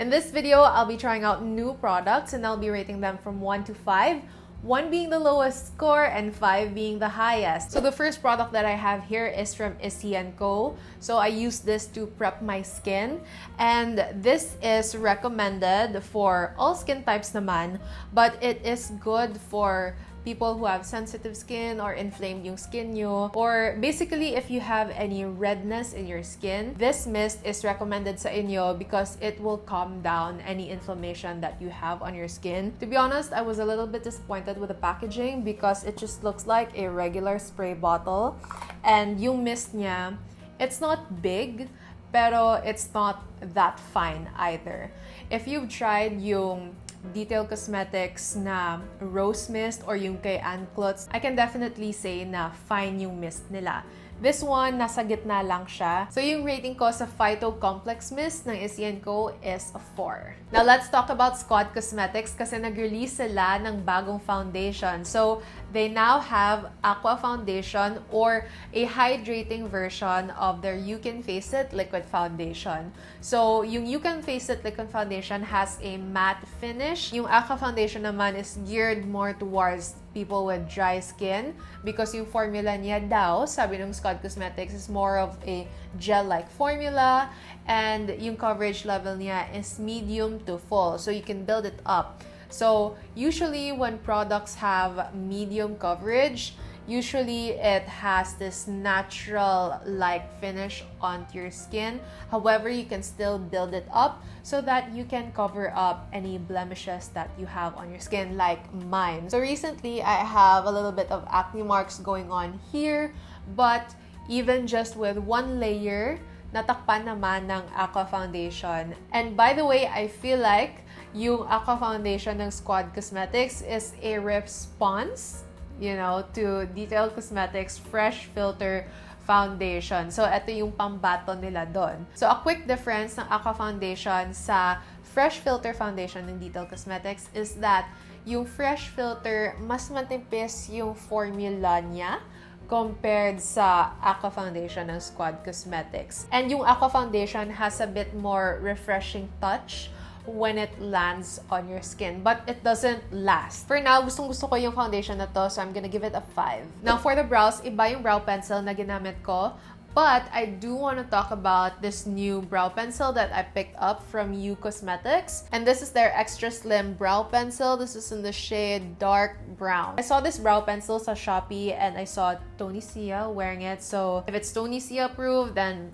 In this video, I'll be trying out new products and I'll be rating them from 1 to 5. 1 being the lowest score and 5 being the highest. So the first product that I have here is from Issy & Co. So I use this to prep my skin. And this is recommended for all skin types naman, but it is good for people who have sensitive skin or inflamed yung skin nyo, or basically if you have any redness in your skin, this mist is recommended sa inyo because it will calm down any inflammation that you have on your skin. To be honest, I was a little bit disappointed with the packaging because it just looks like a regular spray bottle, and yung mist niya, it's not big, pero it's not that fine either. If you've tried yung Detail Cosmetics na Rose Mist or yung kay Ann Klutz, I can definitely say na fine yung mist nila. This one, nasa gitna lang siya. So yung rating ko sa Phyto Complex Mist ng Issy & Co. is a 4. Now let's talk about Squad Cosmetics kasi nag-release sila ng bagong foundation. So they now have Aqua Foundation or a hydrating version of their You Can Face It Liquid Foundation. So yung You Can Face It Liquid Foundation has a matte finish. Yung Aqua Foundation naman is geared more towards people with dry skin because yung formula niya daw, sabi ng Squad Cosmetics, is more of a gel-like formula, and yung coverage level niya is medium to full, so you can build it up. So usually when products have medium coverage, usually it has this natural-like finish onto your skin. However, you can still build it up so that you can cover up any blemishes that you have on your skin, like mine. So recently, I have a little bit of acne marks going on here, but even just with one layer, natakpan naman ng Aqua Foundation. And by the way, I feel like yung Aqua Foundation ng Squad Cosmetics is a response, you know, to Detail Cosmetics Fresh Filter Foundation. So, ito yung pambato nila doon. So, a quick difference ng Aqua Foundation sa Fresh Filter Foundation ng Detail Cosmetics is that yung Fresh Filter, mas matipis yung formula niya compared sa Aqua Foundation ng Squad Cosmetics. And yung Aqua Foundation has a bit more refreshing touch when it lands on your skin, but it doesn't last. For now, gustong-gusto ko yung foundation na to, so I'm gonna give it a 5. Now, for the brows, iba yung brow pencil na ginamit ko, but I do want to talk about this new brow pencil that I picked up from You Cosmetics, and this is their extra slim brow pencil. This is in the shade dark brown. I saw this brow pencil sa Shopee, and I saw Tony Sia wearing it, so if it's Tony Sia approved, then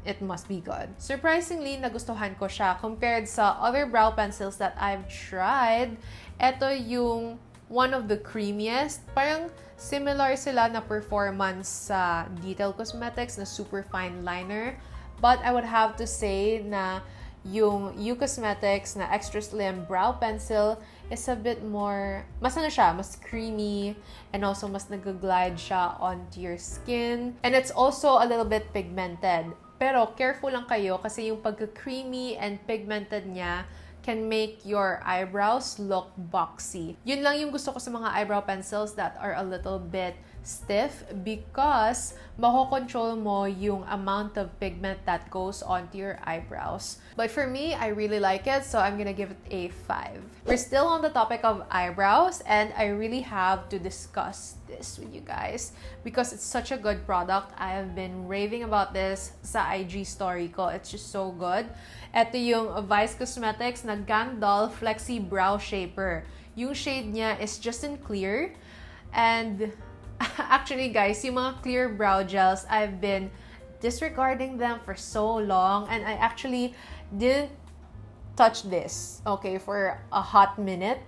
it must be good. Surprisingly, nagustuhan ko siya compared sa other brow pencils that I've tried. Ito yung one of the creamiest. Parang similar sila na performance sa Detail Cosmetics na super fine liner. But I would have to say na yung You Cosmetics na extra slim brow pencil is a bit more, mas creamy, and also mas nag-glide siya onto your skin. And it's also a little bit pigmented. Pero careful lang kayo kasi yung pagka-creamy and pigmented niya can make your eyebrows look boxy. Yun lang yung gusto ko sa mga eyebrow pencils that are a little bit stiff because makokontrol mo yung amount of pigment that goes onto your eyebrows. But for me, I really like it, so I'm gonna give it a 5. We're still on the topic of eyebrows, and I really have to discuss this with you guys because it's such a good product. I have been raving about this sa IG story ko. It's just so good. Ito yung Vice Cosmetics na Gandol Flexi Brow Shaper. Yung shade niya is just in clear, and actually guys, yung mga clear brow gels, I've been disregarding them for so long, and I actually didn't touch this, okay, for a hot minute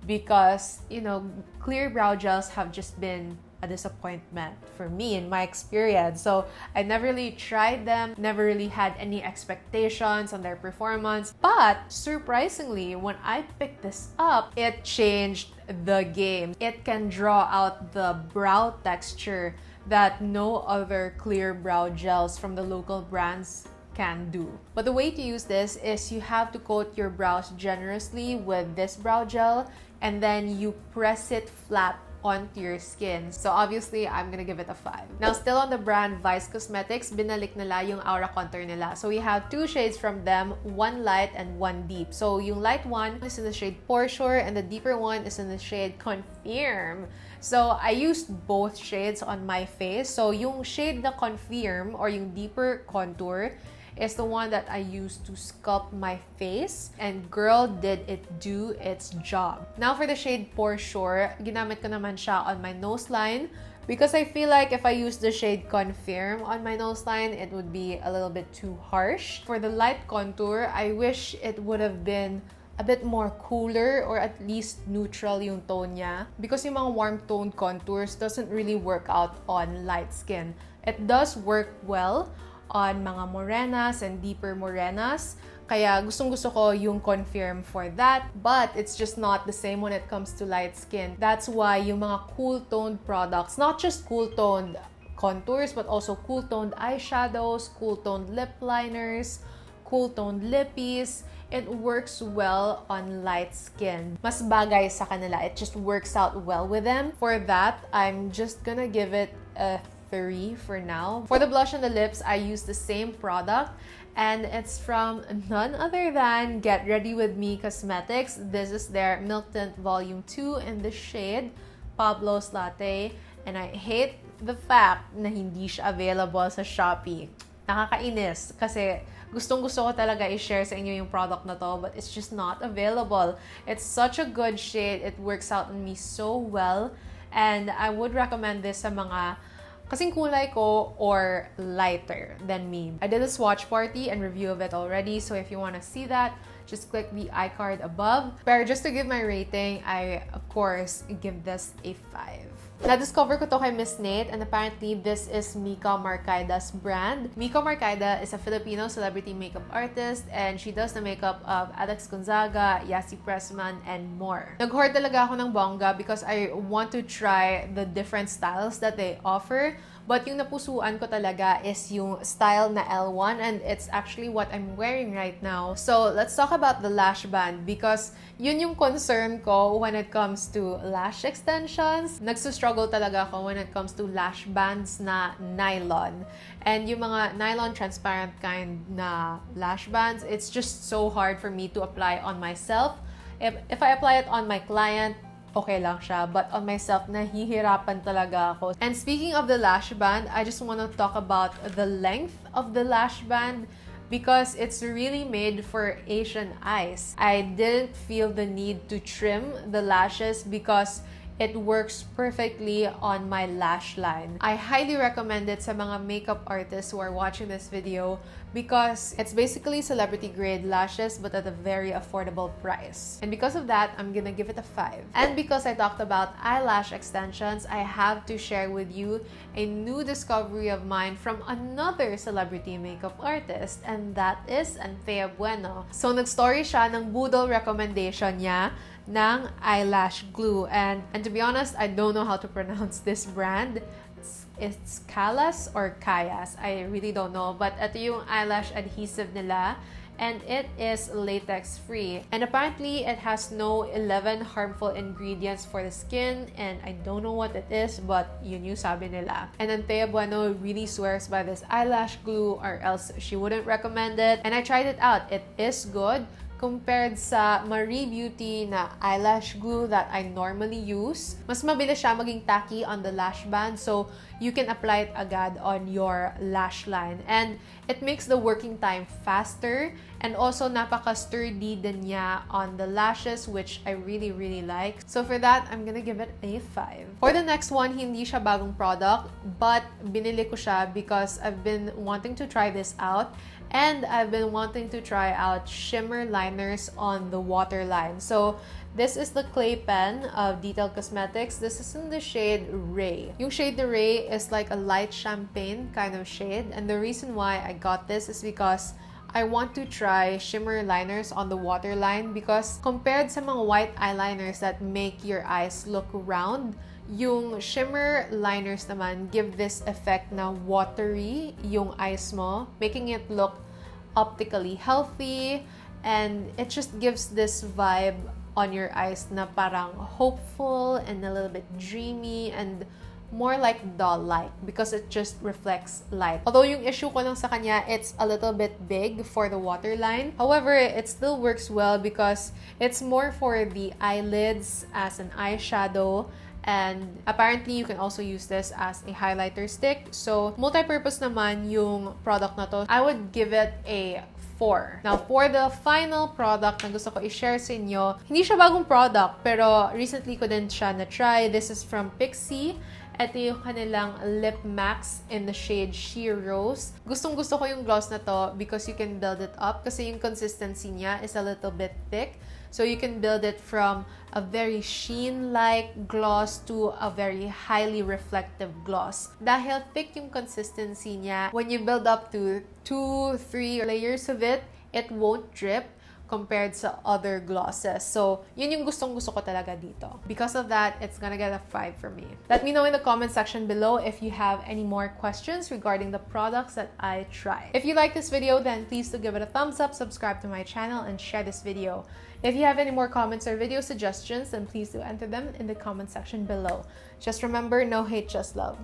because, you know, clear brow gels have just been a disappointment for me in my experience. So I never really tried them, never really had any expectations on their performance. But surprisingly, when I picked this up, it changed the game. It can draw out the brow texture that no other clear brow gels from the local brands can do. But the way to use this is you have to coat your brows generously with this brow gel, and then you press it flat onto your skin. So obviously, I'm gonna give it a 5. Now, still on the brand Vice Cosmetics, binalik nila yung aura contour nila. So we have 2 shades from them, one light and one deep. So yung light one is in the shade Pore Sure and the deeper one is in the shade Confirm. So I used both shades on my face. So yung shade na Confirm or yung deeper contour is the one that I used to sculpt my face, and girl, did it do its job. Now for the shade Pore Sure, ginamit ko naman siya on my nose line because I feel like if I use the shade Confirm on my nose line, it would be a little bit too harsh. For the light contour, I wish it would have been a bit more cooler or at least neutral yung tone niya because yung mga warm toned contours doesn't really work out on light skin. It does work well on mga morenas and deeper morenas. Kaya gustong-gusto ko yung Confirm for that. But it's just not the same when it comes to light skin. That's why yung mga cool-toned products, not just cool-toned contours, but also cool-toned eyeshadows, cool-toned lip liners, cool-toned lippies, it works well on light skin. Mas bagay sa kanila. It just works out well with them. For that, I'm just gonna give it a 3 for now. For the blush and the lips, I use the same product and it's from none other than Get Ready With Me Cosmetics. This is their Milk Tint Volume 2 in the shade Pablo's Latte, and I hate the fact na hindi siya available sa Shopee. Nakakainis kasi gustong-gusto ko talaga i-share sa inyo yung product na to, but it's just not available. It's such a good shade. It works out on me so well, and I would recommend this sa mga kasing kulay ko or lighter than me. I did a swatch party and review of it already, so if you want to see that, just click the iCard above. But just to give my rating, I, of course, give this a 5. Na-discover ko to kay Miss Nate, and apparently this is Mika Marcaida's brand. Mika Marcaida is a Filipino celebrity makeup artist, and she does the makeup of Alex Gonzaga, Yassi Pressman, and more. Nag-hoard talaga ako ng bongga because I want to try the different styles that they offer. But yung napusuan ko talaga is yung style na L1, and it's actually what I'm wearing right now. So let's talk about the lash band because yun yung concern ko when it comes to lash extensions. Nagsustruggle talaga ako when it comes to lash bands na nylon. And yung mga nylon transparent kind na lash bands, it's just so hard for me to apply on myself. If I apply it on my client, okay lang siya. But on myself, nahihirapan talaga ako. And speaking of the lash band, I just want to talk about the length of the lash band because it's really made for Asian eyes. I didn't feel the need to trim the lashes because it works perfectly on my lash line. I highly recommend it sa mga makeup artists who are watching this video because it's basically celebrity grade lashes but at a very affordable price. And because of that, I'm gonna give it a 5. And because I talked about eyelash extensions, I have to share with you a new discovery of mine from another celebrity makeup artist, and that is Anthea Bueno. So nag-story siya ng boodle recommendation niya ng eyelash glue, and to be honest, I don't know how to pronounce this brand. It's Kalas or Kayas, I really don't know, but ito yung eyelash adhesive nila, and it is latex-free, and apparently it has no 11 harmful ingredients for the skin, and I don't know what it is, but yun yung sabi nila. And Anthea Bueno really swears by this eyelash glue or else she wouldn't recommend it, and I tried it out. It is good compared sa Marie Beauty na eyelash glue that I normally use. Mas mabilis siya maging tacky on the lash band, so you can apply it agad on your lash line. And it makes the working time faster, and also napaka-sturdy din niya on the lashes, which I really, really like. So for that, I'm gonna give it a 5. For the next one, hindi siya bagong product, but binili ko siya because I've been wanting to try this out. And I've been wanting to try out Shimmer Liners on the waterline. So this is the clay pen of Detail Cosmetics. This is in the shade Ray. Yung shade Ray is like a light champagne kind of shade. And the reason why I got this is because I want to try shimmer liners on the waterline because compared sa mga white eyeliners that make your eyes look round, yung shimmer liners naman give this effect na watery yung eyes mo, making it look optically healthy and it just gives this vibe on your eyes na parang hopeful and a little bit dreamy and more like doll-like because it just reflects light. Although yung issue ko lang sa kanya, it's a little bit big for the waterline. However, it still works well because it's more for the eyelids as an eyeshadow. And apparently, you can also use this as a highlighter stick. So, multi-purpose naman yung product na to. I would give it a 4. Now, for the final product na gusto ko i-share sa inyo, hindi siya bagong product, pero recently ko din siya na-try. This is from Pixie. Ito yung kanilang Lip Max in the shade Sheer Rose. Gustong-gusto ko yung gloss na to because you can build it up kasi yung consistency niya is a little bit thick. So you can build it from a very sheen-like gloss to a very highly reflective gloss. Dahil thick yung consistency niya, when you build up to 2-3 layers of it, it won't drip compared sa other glosses. So, yun yung gustong-gusto ko talaga dito. Because of that, it's gonna get a 5 for me. Let me know in the comment section below if you have any more questions regarding the products that I tried. If you like this video, then please do give it a thumbs up, subscribe to my channel, and share this video. If you have any more comments or video suggestions, then please do enter them in the comment section below. Just remember, no hate, just love.